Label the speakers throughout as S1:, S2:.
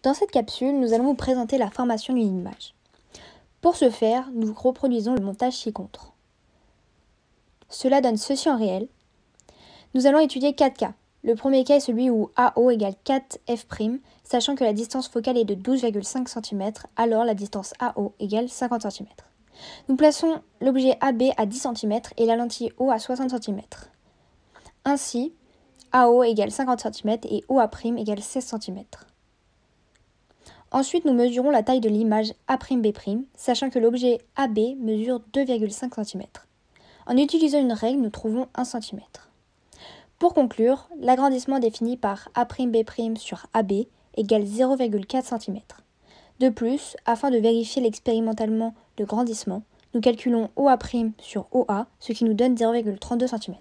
S1: Dans cette capsule, nous allons vous présenter la formation d'une image. Pour ce faire, nous reproduisons le montage ci-contre. Cela donne ceci en réel. Nous allons étudier 4 cas. Le premier cas est celui où AO égale 4F', sachant que la distance focale est de 12,5 cm, alors la distance AO égale 50 cm. Nous plaçons l'objet AB à 10 cm et la lentille O à 60 cm. Ainsi, AO égale 50 cm et OA' égale 16 cm. Ensuite, nous mesurons la taille de l'image A'B', sachant que l'objet AB mesure 2,5 cm. En utilisant une règle, nous trouvons 1 cm. Pour conclure, l'agrandissement défini par A'B' sur AB égale 0,4 cm. De plus, afin de vérifier expérimentalement le grandissement, nous calculons OA' sur OA, ce qui nous donne 0,32 cm.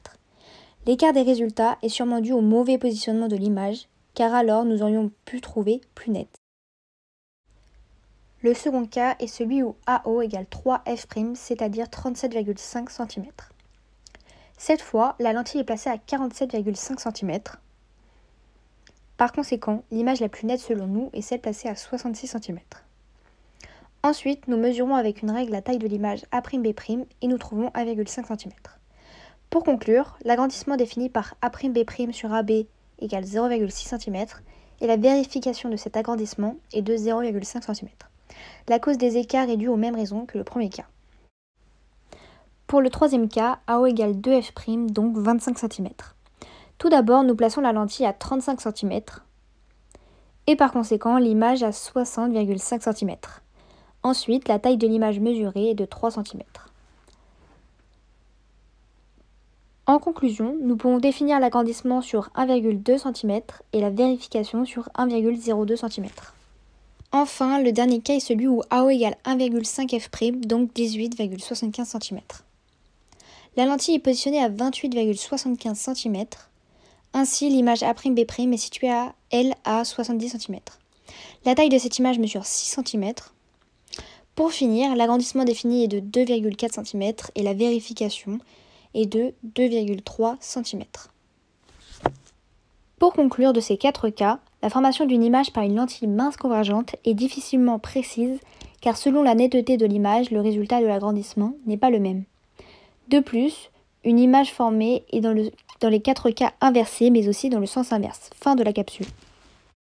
S1: L'écart des résultats est sûrement dû au mauvais positionnement de l'image, car alors nous aurions pu trouver plus net. Le second cas est celui où AO égale 3F', c'est-à-dire 37,5 cm. Cette fois, la lentille est placée à 47,5 cm. Par conséquent, l'image la plus nette selon nous est celle placée à 66 cm. Ensuite, nous mesurons avec une règle la taille de l'image A'B' et nous trouvons 1,5 cm. Pour conclure, l'agrandissement défini par A'B' sur AB égale 0,6 cm et la vérification de cet agrandissement est de 0,5 cm. La cause des écarts est due aux mêmes raisons que le premier cas. Pour le troisième cas, AO égale 2F', donc 25 cm. Tout d'abord, nous plaçons la lentille à 35 cm et par conséquent l'image à 60,5 cm. Ensuite, la taille de l'image mesurée est de 3 cm. En conclusion, nous pouvons définir l'agrandissement sur 1,2 cm et la vérification sur 1,02 cm. Enfin, le dernier cas est celui où AO égale 1,5 F', donc 18,75 cm. La lentille est positionnée à 28,75 cm. Ainsi, l'image A'B' est située à 70 cm. La taille de cette image mesure 6 cm. Pour finir, l'agrandissement défini est de 2,4 cm et la vérification est de 2,3 cm. Pour conclure de ces 4 cas, la formation d'une image par une lentille mince convergente est difficilement précise car selon la netteté de l'image, le résultat de l'agrandissement n'est pas le même. De plus, une image formée est dans les 4 cas inversés mais aussi dans le sens inverse. Fin de la capsule.